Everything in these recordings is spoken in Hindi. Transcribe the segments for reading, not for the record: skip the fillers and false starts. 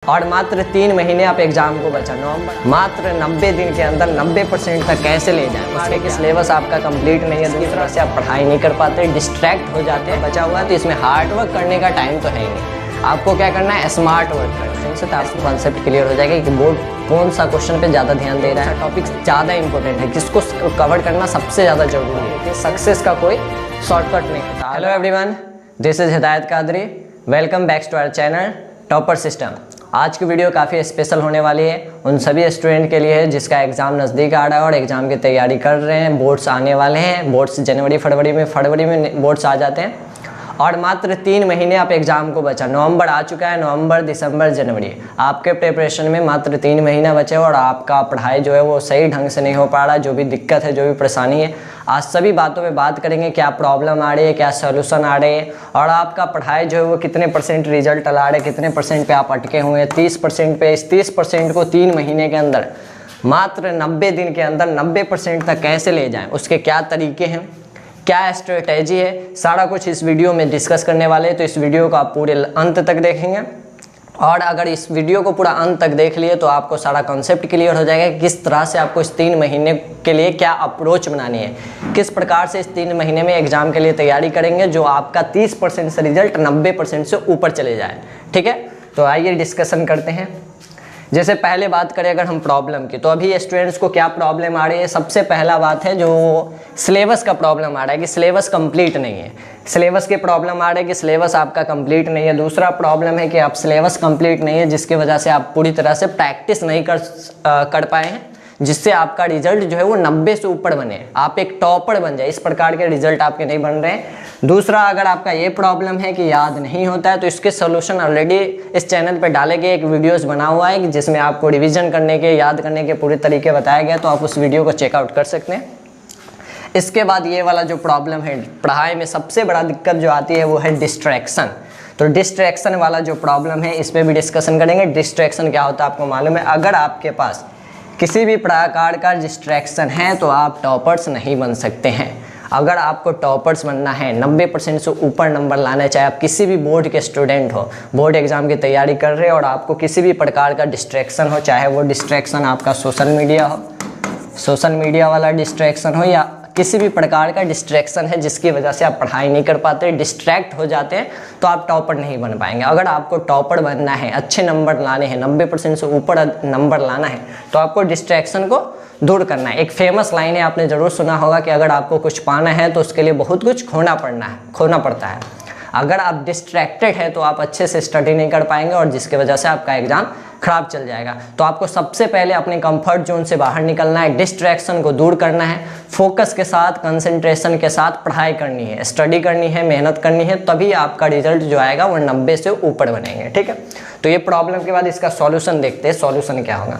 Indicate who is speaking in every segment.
Speaker 1: और मात्र 3 महीने आप एग्जाम को बचा। नवंबर मात्र 90 दिन के अंदर 90% तक कैसे ले जाएं। आगे के सिलेबस आपका कंप्लीट नहीं है, दूसरी तरह से आप पढ़ाई नहीं कर पाते, डिस्ट्रैक्ट हो जाते हैं। बचा हुआ तो इसमें हार्ड वर्क करने का टाइम तो है ही नहीं। आपको क्या करना है, स्मार्ट वर्क करना है। तो आपको कॉन्सेप्ट क्लियर हो जाएगा कि बोर्ड कौन सा क्वेश्चन पे ज़्यादा ध्यान दे रहा है, टॉपिक ज़्यादा इंपॉर्टेंट है, किसको कवर करना सबसे ज़्यादा जरूरी है। सक्सेस का कोई शॉर्टकट नहीं होता। Hello everyone, this is Hidayat Qadri. Welcome back to our channel topper system. आज की वीडियो काफ़ी स्पेशल होने वाली है उन सभी स्टूडेंट के लिए है जिसका एग्ज़ाम नज़दीक आ रहा है और एग्ज़ाम की तैयारी कर रहे हैं। बोर्ड्स आने वाले हैं, बोर्ड्स जनवरी फरवरी में बोर्ड्स आ जाते हैं और मात्र 3 महीने आप एग्ज़ाम को बचा। नवंबर आ चुका है, नवंबर दिसंबर जनवरी, आपके प्रिपरेशन में मात्र 3 महीना बचे और आपका पढ़ाई जो है वो सही ढंग से नहीं हो पा रहा। जो भी दिक्कत है, जो भी परेशानी है, आज सभी बातों पे बात करेंगे। क्या प्रॉब्लम आ रही है, क्या सोल्यूशन आ रहे हैं और आपका पढ़ाई जो है वो कितने % रिजल्ट ला रहे हैं, कितने % पे आप अटके हुए हैं। 30% पे, इस 30% को 3 महीने के अंदर मात्र 90 दिन के अंदर 90% तक कैसे ले जाएँ, उसके क्या तरीके हैं, क्या स्ट्रेटेजी है, सारा कुछ इस वीडियो में डिस्कस करने वाले हैं। तो इस वीडियो को आप पूरे अंत तक देखेंगे और अगर इस वीडियो को पूरा अंत तक देख लिए तो आपको सारा कॉन्सेप्ट क्लियर हो जाएगा कि किस तरह से आपको इस 3 महीने के लिए क्या अप्रोच बनानी है, किस प्रकार से इस 3 महीने में एग्जाम के लिए तैयारी करेंगे जो आपका 30% से रिजल्ट 90% से ऊपर चले जाए। ठीक है, तो आइए डिस्कशन करते हैं। जैसे पहले बात करें अगर हम प्रॉब्लम की, तो अभी स्टूडेंट्स को क्या प्रॉब्लम आ रही है। सबसे पहला बात है जो सिलेबस का प्रॉब्लम आ रहा है कि सिलेबस कंप्लीट नहीं है। सिलेबस की प्रॉब्लम आ रही है कि सिलेबस आपका कंप्लीट नहीं है। दूसरा प्रॉब्लम है कि आप सिलेबस कंप्लीट नहीं है जिसकी वजह से आप पूरी तरह से प्रैक्टिस नहीं कर पाए हैं, जिससे आपका रिजल्ट जो है वो 90 से ऊपर बने, आप एक टॉपर बन जाए। इस प्रकार के रिजल्ट आपके नहीं बन रहे हैं। दूसरा, अगर आपका ये प्रॉब्लम है कि याद नहीं होता है तो इसके सोल्यूशन ऑलरेडी इस चैनल पे डाले गए एक वीडियोस बना हुआ है कि जिसमें आपको रिवीजन करने के, याद करने के पूरे तरीके बताया गया, तो आप उस वीडियो को चेकआउट कर सकते हैं। इसके बाद ये वाला जो प्रॉब्लम है पढ़ाई में, सबसे बड़ा दिक्कत जो आती है वो है डिस्ट्रैक्शन। तो डिस्ट्रैक्शन वाला जो प्रॉब्लम है इस पर भी डिस्कशन करेंगे। डिस्ट्रैक्शन क्या होता है आपको मालूम है। अगर आपके पास किसी भी प्रकार का डिस्ट्रैक्शन है तो आप टॉपर्स नहीं बन सकते हैं। अगर आपको टॉपर्स बनना है, 90% से ऊपर नंबर लाना है, चाहे आप किसी भी बोर्ड के स्टूडेंट हो, बोर्ड एग्जाम की तैयारी कर रहे हो और आपको किसी भी प्रकार का डिस्ट्रैक्शन हो, चाहे वो डिस्ट्रैक्शन आपका सोशल मीडिया वाला डिस्ट्रैक्शन हो या किसी भी प्रकार का डिस्ट्रैक्शन है जिसकी वजह से आप पढ़ाई नहीं कर पाते, डिस्ट्रैक्ट हो जाते हैं, तो आप टॉपर नहीं बन पाएंगे। अगर आपको टॉपर बनना है, अच्छे नंबर लाने हैं, 90% से ऊपर नंबर लाना है, तो आपको डिस्ट्रैक्शन को दूर करना है। एक फेमस लाइन है, आपने ज़रूर सुना होगा कि अगर आपको कुछ पाना है तो उसके लिए बहुत कुछ खोना पड़ता है। अगर आप डिस्ट्रैक्टेड है तो आप अच्छे से स्टडी नहीं कर पाएंगे और जिसकी वजह से आपका एग्ज़ाम खराब चल जाएगा। तो आपको सबसे पहले अपने कंफर्ट जोन से बाहर निकलना है, डिस्ट्रैक्शन को दूर करना है, फोकस के साथ, कंसंट्रेशन के साथ पढ़ाई करनी है, स्टडी करनी है, मेहनत करनी है, तभी आपका रिजल्ट जो आएगा वो 90 से ऊपर बनेंगे। ठीक है, तो ये प्रॉब्लम के बाद इसका सॉल्यूशन देखते हैं। सॉल्यूशन क्या होगा,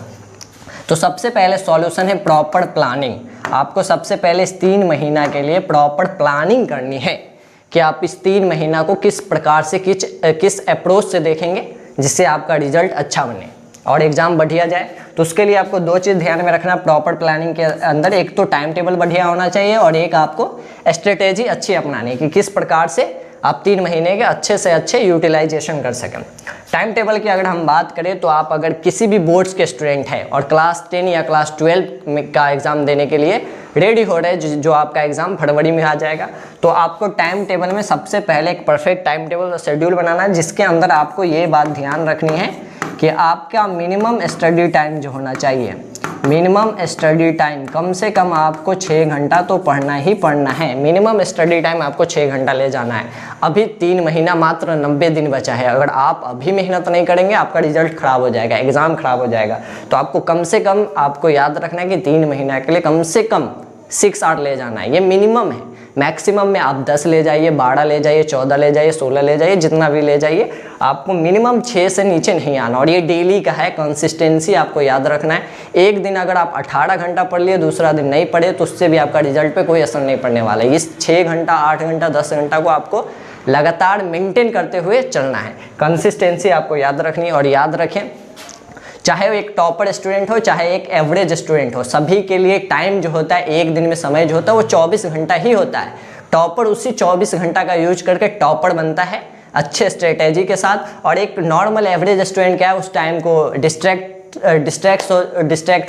Speaker 1: तो सबसे पहले सॉल्यूशन है प्रॉपर प्लानिंग। आपको सबसे पहले इस 3 महीना के लिए प्रॉपर प्लानिंग करनी है कि आप इस 3 महीना को किस प्रकार से, किस अप्रोच से देखेंगे जिससे आपका रिजल्ट अच्छा बने और एग्ज़ाम बढ़िया जाए। तो उसके लिए आपको 2 चीज़ ध्यान में रखना प्रॉपर प्लानिंग के अंदर। एक तो टाइम टेबल बढ़िया होना चाहिए और एक आपको स्ट्रेटेजी अच्छी अपनानी है कि किस प्रकार से आप 3 महीने के अच्छे से अच्छे यूटिलाइजेशन कर सकें। टाइम टेबल की अगर हम बात करें तो आप अगर किसी भी बोर्ड्स के स्टूडेंट हैं और क्लास 10 या क्लास 12 का एग्ज़ाम देने के लिए रेडी हो रहे हैं, जो आपका एग्ज़ाम फरवरी में आ जाएगा, तो आपको टाइम टेबल में सबसे पहले एक परफेक्ट टाइम टेबल शेड्यूल बनाना है जिसके अंदर आपको ये बात ध्यान रखनी है कि आपका मिनिमम स्टडी टाइम जो होना चाहिए, मिनिमम स्टडी टाइम कम से कम आपको 6 घंटा तो पढ़ना ही पढ़ना है। मिनिमम स्टडी टाइम आपको 6 घंटा ले जाना है। अभी 3 महीना मात्र 90 दिन बचा है। अगर आप अभी मेहनत नहीं करेंगे आपका रिजल्ट खराब हो जाएगा, एग्ज़ाम खराब हो जाएगा। तो आपको कम से कम आपको याद रखना है कि 3 महीना के लिए कम से कम 6 आवर ले जाना है। ये मिनिमम है। मैक्सिमम में आप 10 ले जाइए, 12 ले जाइए, 14 ले जाइए, 16 ले जाइए, जितना भी ले जाइए, आपको मिनिमम 6 से नीचे नहीं आना। और ये डेली का है, कंसिस्टेंसी आपको याद रखना है। एक दिन अगर आप 18 घंटा पढ़ लिए, दूसरा दिन नहीं पढ़े, तो उससे भी आपका रिजल्ट पे कोई असर नहीं पड़ने वाला है। इस 6 घंटा, 8 घंटा, 10 घंटा को आपको लगातार मेंटेन करते हुए चलना है। कंसिस्टेंसी आपको याद रखनी है। और याद रखें, चाहे वो एक टॉपर स्टूडेंट हो, चाहे एक एवरेज स्टूडेंट हो, सभी के लिए टाइम जो होता है, एक दिन में समय जो होता है वो 24 घंटा ही होता है। टॉपर उसी 24 घंटा का यूज करके टॉपर बनता है, अच्छे स्ट्रेटेजी के साथ। और एक नॉर्मल एवरेज स्टूडेंट क्या है, उस टाइम को डिस्ट्रैक्ट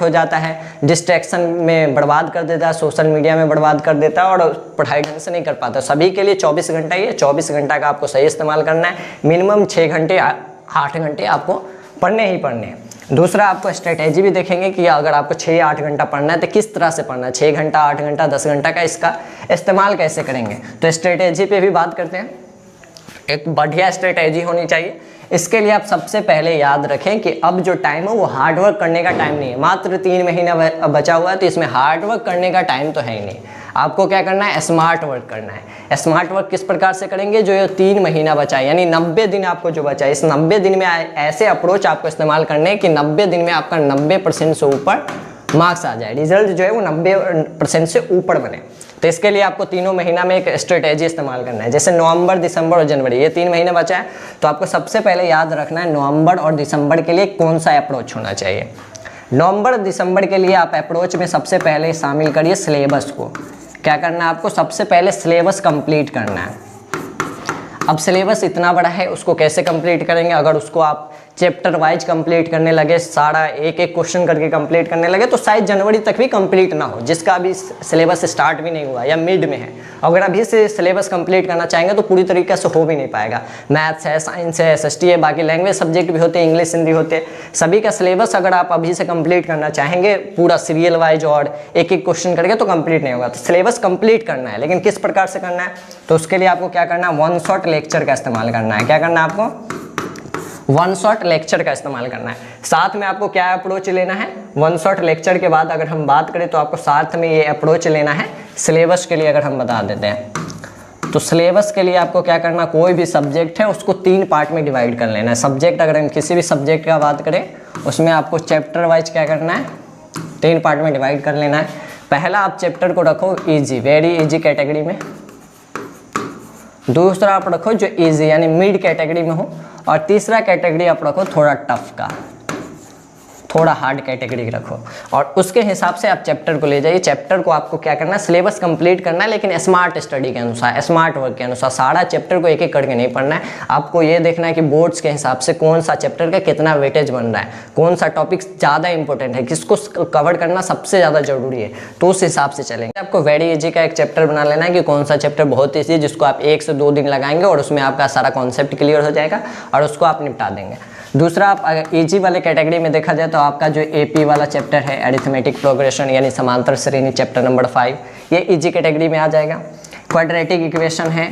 Speaker 1: हो जाता है, डिस्ट्रैक्शन में बर्बाद कर देता है, सोशल मीडिया में बर्बाद कर देता है और पढ़ाई ढंग से नहीं कर पाता। सभी के लिए 24 घंटा ही है, 24 घंटा का आपको सही इस्तेमाल करना है। मिनिमम 6 घंटे 8 घंटे आपको पढ़ने ही पढ़ने हैं। दूसरा आपको स्ट्रेटेजी भी देखेंगे कि अगर आपको 6 या 8 घंटा पढ़ना है तो किस तरह से पढ़ना है, 6 घंटा 8 घंटा 10 घंटा का इसका इस्तेमाल कैसे करेंगे। तो स्ट्रेटेजी पे भी बात करते हैं। एक बढ़िया स्ट्रेटेजी होनी चाहिए। इसके लिए आप सबसे पहले याद रखें कि अब जो टाइम है वो हार्डवर्क करने का टाइम नहीं है। मात्र 3 महीना बचा हुआ है तो इसमें हार्डवर्क करने का टाइम तो है ही नहीं। आपको क्या करना है, स्मार्ट वर्क करना है। स्मार्ट वर्क किस प्रकार से करेंगे, जो ये 3 महीना बचा है यानी 90 दिन आपको जो बचा है, इस 90 दिन में ऐसे अप्रोच आपको इस्तेमाल करने हैं कि 90 दिन में आपका 90% से ऊपर मार्क्स आ जाए, रिजल्ट जो है वो 90% से ऊपर बने। तो इसके लिए आपको तीनों महीना में एक स्ट्रेटेजी इस्तेमाल करना है। जैसे नवंबर, दिसंबर और जनवरी, ये 3 महीने बचा है, तो आपको सबसे पहले याद रखना है नवंबर और दिसंबर के लिए कौन सा अप्रोच होना चाहिए। नवंबर दिसंबर के लिए आप अप्रोच में सबसे पहले शामिल करिए सिलेबस को। क्या करना है आपको, सबसे पहले सिलेबस कंप्लीट करना है। अब सिलेबस इतना बड़ा है, उसको कैसे कंप्लीट करेंगे। अगर उसको आप चैप्टर वाइज कंप्लीट करने लगे, सारा एक एक क्वेश्चन करके कंप्लीट करने लगे, तो शायद जनवरी तक भी कंप्लीट ना हो, जिसका अभी सिलेबस स्टार्ट भी नहीं हुआ या मिड में है। अगर अभी से सिलेबस कंप्लीट करना चाहेंगे तो पूरी तरीके से हो भी नहीं पाएगा। मैथ्स है, साइंस है, SST है, बाकी लैंग्वेज सब्जेक्ट भी होते हैं, इंग्लिश हिंदी होते हैं, सभी का सिलेबस अगर आप अभी से कंप्लीट करना चाहेंगे पूरा सीरियल वाइज और एक एक क्वेश्चन करके, तो कंप्लीट नहीं होगा। तो सिलेबस कंप्लीट करना है, लेकिन किस प्रकार से करना है, तो उसके लिए आपको क्या करना है, 1 शॉट लेक्चर का इस्तेमाल करना है। क्या करना है आपको, 1 शॉट लेक्चर का इस्तेमाल करना है। साथ में आपको क्या अप्रोच लेना है, 1 शॉट लेक्चर के बाद अगर हम बात करें तो आपको साथ में ये अप्रोच लेना है सिलेबस के लिए। अगर हम बता देते हैं तो सिलेबस के लिए आपको क्या करना, कोई भी सब्जेक्ट है उसको 3 पार्ट में डिवाइड कर लेना है। सब्जेक्ट, अगर हम किसी भी सब्जेक्ट का बात करें उसमें आपको चैप्टर वाइज क्या करना है, 3 पार्ट में डिवाइड कर लेना है। पहला आप चैप्टर को रखो ईजी, वेरी ईजी कैटेगरी में। दूसरा आप रखो जो ईजी यानी मिड कैटेगरी में हो, और तीसरा कैटेगरी आप रखो थोड़ा टफ का, थोड़ा हार्ड कैटेगरी रखो। और उसके हिसाब से आप चैप्टर को ले जाइए। चैप्टर को आपको क्या करना है, सिलेबस कंप्लीट करना है, लेकिन स्मार्ट स्टडी के अनुसार, स्मार्ट वर्क के अनुसार। सारा चैप्टर को एक एक करके नहीं पढ़ना है। आपको ये देखना है कि बोर्ड्स के हिसाब से कौन सा चैप्टर का कितना वेटेज बन रहा है, कौन सा टॉपिक ज़्यादा इंपॉर्टेंट है, किसको कवर करना सबसे ज़्यादा जरूरी है, तो उस हिसाब से चलेंगे। आपको वेरी ईजी का एक चैप्टर बना लेना है कि कौन सा चैप्टर बहुत ईजी है, जिसको आप 1 से 2 दिन लगाएंगे और उसमें आपका सारा कॉन्सेप्ट क्लियर हो जाएगा और उसको आप निपटा देंगे। दूसरा, आप अगर ईजी वाले कैटेगरी में देखा जाए तो आपका जो AP वाला चैप्टर है, अरिथमेटिक प्रोग्रेशन यानी समांतर श्रेणी, चैप्टर नंबर 5, ये ईजी कैटेगरी में आ जाएगा। क्वाड्रेटिक इक्वेशन है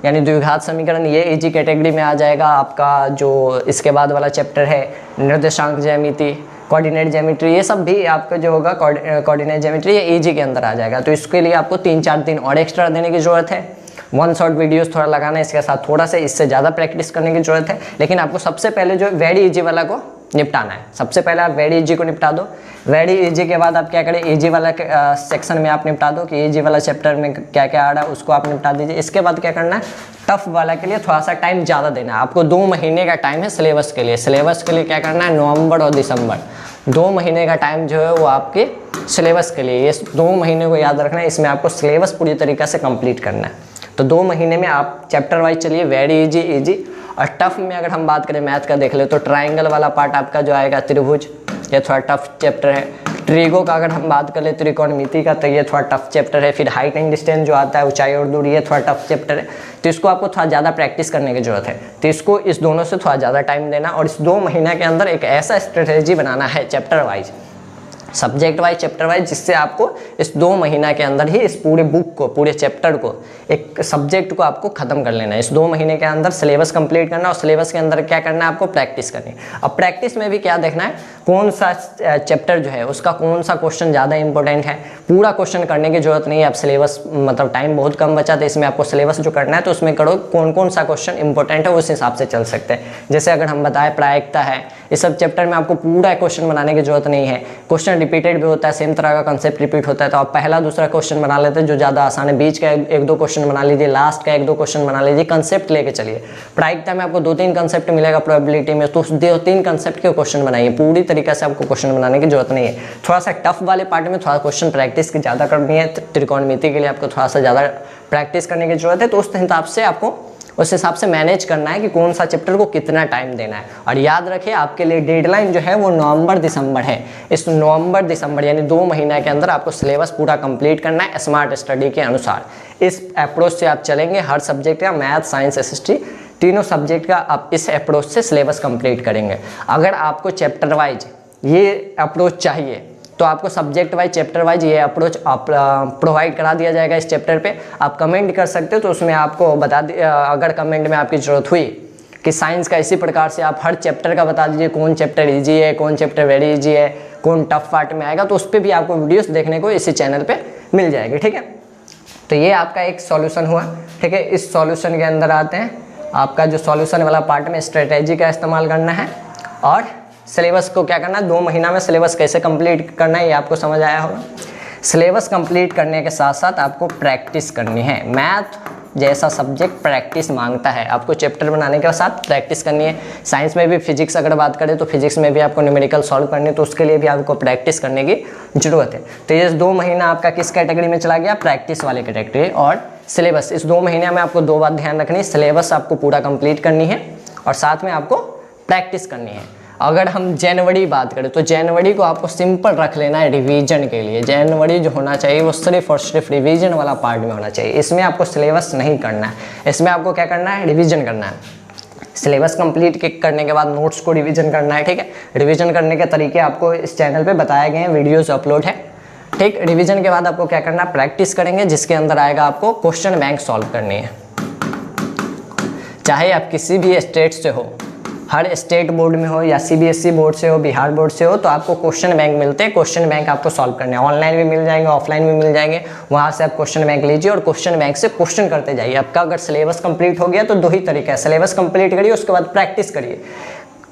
Speaker 1: यानी द्विघात समीकरण, ये ईजी कैटेगरी में आ जाएगा। आपका जो इसके बाद वाला चैप्टर है निर्देशांक ज्यामिति, कोऑर्डिनेट ज्योमेट्री, ये सब भी आपका जो होगा कोऑर्डिनेट ज्योमेट्री, ये ईजी के अंदर आ जाएगा। तो इसके लिए आपको 3-4 दिन और एक्स्ट्रा देने की ज़रूरत है। 1 शॉट वीडियोस थोड़ा लगाना है, इसके साथ थोड़ा सा इससे ज़्यादा प्रैक्टिस करने की ज़रूरत है। लेकिन आपको सबसे पहले जो वेरी इजी वाला को निपटाना है। सबसे पहले आप वेरी इजी को निपटा दो। वेरी इजी के बाद आप क्या करें, इजी वाला सेक्शन में आप निपटा दो कि इजी वाला चैप्टर में क्या क्या आ रहा है, उसको आप निपटा दीजिए। इसके बाद क्या करना है, टफ वाला के लिए थोड़ा सा टाइम ज़्यादा देना है। आपको 2 महीने का टाइम है सिलेबस के लिए। सिलेबस के लिए क्या करना है, नवंबर और दिसंबर 2 महीने का टाइम जो है वो आपके सिलेबस के लिए। ये 2 महीने को याद रखना है, इसमें आपको सिलेबस पूरी तरीके से कंप्लीट करना है। तो 2 महीने में आप चैप्टर वाइज चलिए, वेरी इजी, इजी। और टफ में अगर हम बात करें मैथ का देख ले तो ट्राइंगल वाला पार्ट आपका जो आएगा त्रिभुज, ये थोड़ा टफ चैप्टर है। ट्रिगो का अगर हम बात कर ले त्रिकोणमिति का, तो ये थोड़ा टफ चैप्टर है। फिर हाइट एंड डिस्टेंस जो आता है, ऊंचाई और दूरी, ये थोड़ा टफ चैप्टर है। तो इसको आपको थोड़ा ज़्यादा प्रैक्टिस करने की जरूरत है। तो इसको इस दोनों से थोड़ा ज़्यादा टाइम देना और इस 2 महीने के अंदर एक ऐसा स्ट्रेटेजी बनाना है chapter wise, subject wise, chapter wise, जिससे आपको इस 2 महीना के अंदर ही इस पूरे बुक को, पूरे चैप्टर को, एक सब्जेक्ट को आपको खत्म कर लेना है। इस 2 महीने के अंदर सिलेबस कंप्लीट करना और सिलेबस के अंदर क्या करना है, आपको प्रैक्टिस करनी है। अब प्रैक्टिस में भी क्या देखना है, कौन सा चैप्टर जो है उसका कौन सा क्वेश्चन ज़्यादा इंपॉर्टेंट है। पूरा क्वेश्चन करने की जरूरत नहीं है। आप सिलेबस मतलब टाइम बहुत कम बचा तो इसमें आपको सिलेबस जो करना है तो उसमें करो कौन कौन सा क्वेश्चन इंपॉर्टेंट है, उस हिसाब से चल सकते हैं। जैसे अगर हम बताएं प्रायिकता है, इस सब चैप्टर में आपको पूरा क्वेश्चन बनाने की जरूरत नहीं है। क्वेश्चन रिपीटेड भी होता है, सेम तरह का कंसेप्ट रिपीट होता है, तो आप पहला दूसरा क्वेश्चन बना लेते हैं जो ज़्यादा आसान है। बीच का 1-2 क्वेश्चन बना लीजिए, लास्ट का 1-2 क्वेश्चन बना लीजिए, कंसेप्ट लेके चलिए। प्रायिकता में आपको 2-3 कंसेप्ट मिलेगा प्रोबेबिलिटी में, तो उस 2-3 कंसेप्ट के क्वेश्चन बनाइए। पूरी तरीके से आपको क्वेश्चन बनाने की जरूरत नहीं है। थोड़ा सा टफ वाले पार्ट में थोड़ा क्वेश्चन प्रैक्टिस की ज़्यादा करनी है। त्रिकोणमिति के लिए आपको थोड़ा सा ज़्यादा प्रैक्टिस करने की जरूरत है, तो उस हिसाब से आपको उस हिसाब से मैनेज करना है कि कौन सा चैप्टर को कितना टाइम देना है। और याद रखिए आपके लिए डेडलाइन जो है वो नवंबर दिसंबर है। इस नवंबर दिसंबर यानी 2 महीने के अंदर आपको सिलेबस पूरा कंप्लीट करना है स्मार्ट स्टडी के अनुसार। इस अप्रोच से आप चलेंगे, हर सब्जेक्ट का मैथ, साइंस, SST तीनों सब्जेक्ट का आप इस अप्रोच से सिलेबस कंप्लीट करेंगे। अगर आपको चैप्टर वाइज ये अप्रोच चाहिए तो आपको सब्जेक्ट वाइज, चैप्टर वाइज ये अप्रोच आप प्रोवाइड करा दिया जाएगा इस चैप्टर पे। आप कमेंट कर सकते हो तो उसमें आपको बता अगर कमेंट में आपकी ज़रूरत हुई कि साइंस का इसी प्रकार से आप हर चैप्टर का बता दीजिए, कौन चैप्टर ईजी है, कौन चैप्टर वेरी ईजी है, कौन टफ पार्ट में आएगा, तो उस पर भी आपको वीडियोस देखने को इसी चैनल पे मिल जाएगी। ठीक है, तो ये आपका एक सॉल्यूशन हुआ। ठीक है, इस सॉल्यूशन के अंदर आते हैं। आपका जो सॉल्यूशन वाला पार्ट में स्ट्रेटेजी का इस्तेमाल करना है और सिलेबस को क्या करना है, 2 महीना में सिलेबस कैसे कंप्लीट करना है ये आपको समझ आया होगा। सिलेबस कंप्लीट करने के साथ साथ आपको प्रैक्टिस करनी है। मैथ जैसा सब्जेक्ट प्रैक्टिस मांगता है, आपको चैप्टर बनाने के साथ प्रैक्टिस करनी है। साइंस में भी फिजिक्स अगर बात करें तो फिजिक्स में भी आपको न्यूमेरिकल सॉल्व करनी है, तो उसके लिए भी आपको प्रैक्टिस करने की ज़रूरत है। तो ये 2 महीना आपका किस कैटेगरी में चला गया, प्रैक्टिस वाले कैटेगरी। और सिलेबस इस 2 महीने में आपको 2 बात ध्यान रखनी है, सिलेबस आपको पूरा कंप्लीट करनी है और साथ में आपको प्रैक्टिस करनी है। अगर हम जनवरी बात करें तो जनवरी को आपको सिंपल रख लेना है रिवीजन के लिए। जनवरी जो होना चाहिए वो सिर्फ और सिर्फ रिवीजन वाला पार्ट में होना चाहिए। इसमें आपको सिलेबस नहीं करना है, इसमें आपको क्या करना है, रिवीजन करना है। सिलेबस कंप्लीट करने के बाद नोट्स को रिवीजन करना है। ठीक है, रिवीजन करने के तरीके आपको इस चैनल पे बताए गए हैं, वीडियोस अपलोड है। ठीक, रिवीजन के बाद आपको क्या करना है, प्रैक्टिस करेंगे, जिसके अंदर आएगा आपको क्वेश्चन बैंक सॉल्व करनी है। चाहे आप किसी भी स्टेट से हो, हर स्टेट बोर्ड में हो या CBSE बोर्ड से हो, बिहार बोर्ड से हो, तो आपको क्वेश्चन बैंक मिलते हैं। क्वेश्चन बैंक आपको सॉल्व करने हैं, ऑनलाइन भी मिल जाएंगे, ऑफलाइन भी मिल जाएंगे। वहाँ से आप क्वेश्चन बैंक लीजिए और क्वेश्चन बैंक से क्वेश्चन करते जाइए। आपका अगर सिलेबस कंप्लीट हो गया तो 2 ही तरीका है, सिलेबस कंप्लीट करिए, उसके बाद प्रैक्टिस करिए,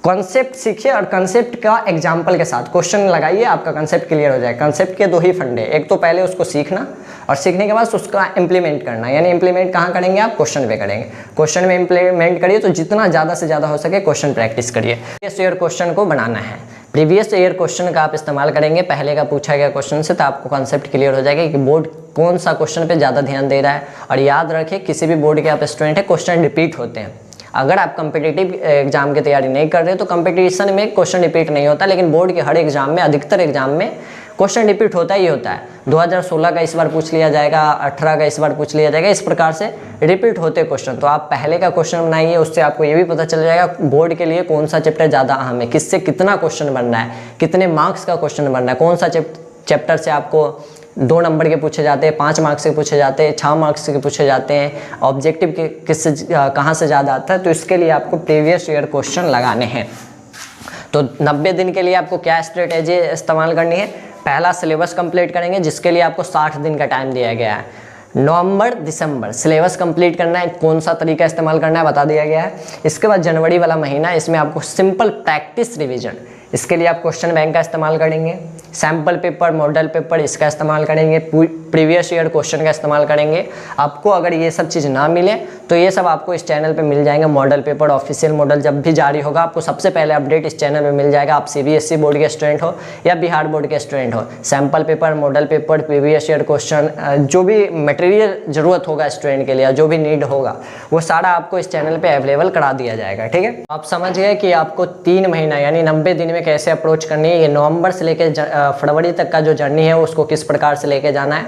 Speaker 1: कॉन्सेप्ट सीखिए और कॉन्सेप्ट का एग्जाम्पल के साथ क्वेश्चन लगाइए, आपका कॉन्सेप्ट क्लियर हो जाएगा। कॉन्सेप्ट के 2 ही फंडे, एक तो पहले उसको सीखना और सीखने के बाद उसका इम्प्लीमेंट करना। यानी इम्प्लीमेंट कहाँ करेंगे आप, क्वेश्चन पे करेंगे। क्वेश्चन में इम्प्लीमेंट करिए तो जितना ज़्यादा से ज़्यादा हो सके क्वेश्चन प्रैक्टिस करिए। प्रीवियस ईयर क्वेश्चन को बनाना है, प्रीवियस ईयर क्वेश्चन का आप इस्तेमाल करेंगे पहले का पूछा गया क्वेश्चन से, तो आपको कॉन्सेप्ट क्लियर हो जाएगा कि बोर्ड कौन सा क्वेश्चन पे ज़्यादा ध्यान दे रहा है। और याद रखिए किसी भी बोर्ड के आप स्टूडेंट हैं, क्वेश्चन रिपीट होते हैं। अगर आप कम्पिटिटिव एग्जाम की तैयारी नहीं कर रहे तो कंपटीशन में क्वेश्चन रिपीट नहीं होता, लेकिन बोर्ड के हर एग्जाम में, अधिकतर एग्जाम में क्वेश्चन रिपीट होता ही होता है। 2016 का इस बार पूछ लिया जाएगा, 18 का इस बार पूछ लिया जाएगा, इस प्रकार से रिपीट होते क्वेश्चन। तो आप पहले का क्वेश्चन बनाइए, उससे आपको ये भी पता चल जाएगा बोर्ड के लिए कौन सा चैप्टर ज़्यादा अहम है, किससे कितना क्वेश्चन बनना है, कितने मार्क्स का क्वेश्चन बनना है, कौन सा चैप्टर से आपको 2 नंबर के पूछे जाते हैं, 5 मार्क्स के पूछे जाते हैं, 6 मार्क्स के पूछे जाते हैं, ऑब्जेक्टिव के किससे कहाँ से ज़्यादा आता है। तो इसके लिए आपको प्रीवियस ईयर क्वेश्चन लगाने हैं। तो 90 दिन के लिए आपको क्या स्ट्रेटेजी इस्तेमाल करनी है, पहला सिलेबस कंप्लीट करेंगे, जिसके लिए आपको 60 दिन का टाइम दिया गया है। नवंबर दिसंबर सिलेबस कंप्लीट करना है, कौन सा तरीका इस्तेमाल करना है बता दिया गया है। इसके बाद जनवरी वाला महीना, इसमें आपको सिंपल प्रैक्टिस रिवीजन, इसके लिए आप क्वेश्चन बैंक का इस्तेमाल करेंगे, सैम्पल पेपर, मॉडल पेपर इसका इस्तेमाल करेंगे, प्रीवियस ईयर क्वेश्चन का इस्तेमाल करेंगे। आपको अगर ये सब चीज़ ना मिले तो ये सब आपको इस चैनल पे मिल जाएंगे। मॉडल पेपर, ऑफिशियल मॉडल जब भी जारी होगा आपको सबसे पहले अपडेट इस चैनल में मिल जाएगा। आप CBSE बोर्ड के स्टूडेंट हो या बिहार बोर्ड के स्टूडेंट हो, sample paper, model paper, previous year question, जो भी मटेरियल ज़रूरत होगा स्टूडेंट के लिए, जो भी नीड होगा, वो सारा आपको इस चैनल पर अवेलेबल करा दिया जाएगा। ठीक है, आप समझ गए कि आपको 3 महीना यानी 90 दिन में कैसे अप्रोच करनी है। ये नवंबर से लेकर फरवरी तक का जो जर्नी है उसको किस प्रकार से लेके जाना है,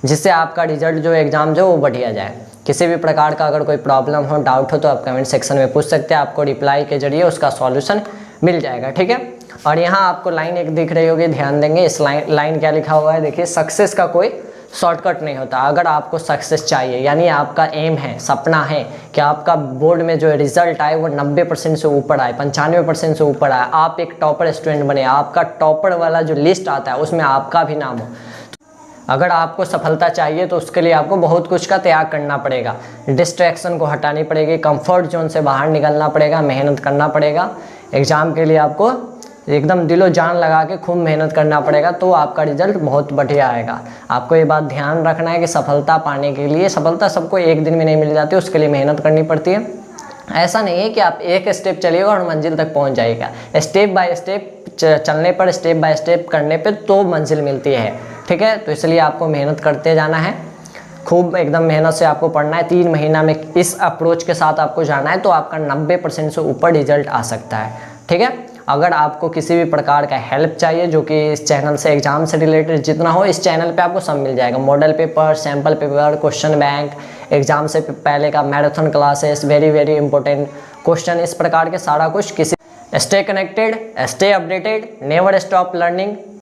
Speaker 1: जिससे आपका रिजल्ट जो एग्ज़ाम जो वो बढ़िया जाए। किसी भी प्रकार का अगर कोई प्रॉब्लम हो, डाउट हो, तो आप कमेंट सेक्शन में पूछ सकते हैं, आपको रिप्लाई के जरिए उसका सॉल्यूशन मिल जाएगा। ठीक है, और यहाँ आपको लाइन एक दिख रही होगी, ध्यान देंगे। इस लाइन क्या लिखा हुआ है, देखिए, सक्सेस का कोई शॉर्टकट नहीं होता। अगर आपको सक्सेस चाहिए, यानी आपका एम है, सपना है कि आपका बोर्ड में जो रिजल्ट आए वो 90% से ऊपर आए, 95% से ऊपर आए, आप एक टॉपर स्टूडेंट बने, आपका टॉपर वाला जो लिस्ट आता है उसमें आपका भी नाम हो। अगर आपको सफलता चाहिए तो उसके लिए आपको बहुत कुछ का त्याग करना पड़ेगा, डिस्ट्रैक्शन को हटानी पड़ेगी, कंफर्ट जोन से बाहर निकलना पड़ेगा, मेहनत करना पड़ेगा। एग्ज़ाम के लिए आपको एकदम दिलो जान लगा के खूब मेहनत करना पड़ेगा, तो आपका रिजल्ट बहुत बढ़िया आएगा। आपको ये बात ध्यान रखना है कि सफलता पाने के लिए, सफलता सबको एक दिन में नहीं मिल जाती, उसके लिए मेहनत करनी पड़ती है। ऐसा नहीं है कि आप एक स्टेप चलिएगा और मंजिल तक पहुंच जाएगा। स्टेप बाय स्टेप चलने पर, स्टेप बाय स्टेप करने पे तो मंजिल मिलती है। ठीक है, तो इसलिए आपको मेहनत करते जाना है खूब एकदम मेहनत से आपको पढ़ना है, 3 महीना में इस अप्रोच के साथ आपको जाना है तो आपका 90% से ऊपर रिजल्ट आ सकता है। ठीक है, अगर आपको किसी भी प्रकार का हेल्प चाहिए जो कि इस चैनल से एग्जाम से रिलेटेड जितना हो, इस चैनल पे आपको सब मिल जाएगा। Model paper, sample paper, question bank, exam से पहले का marathon classes, very important question, इस प्रकार के सारा कुछ। किसी stay connected, stay updated, never stop learning.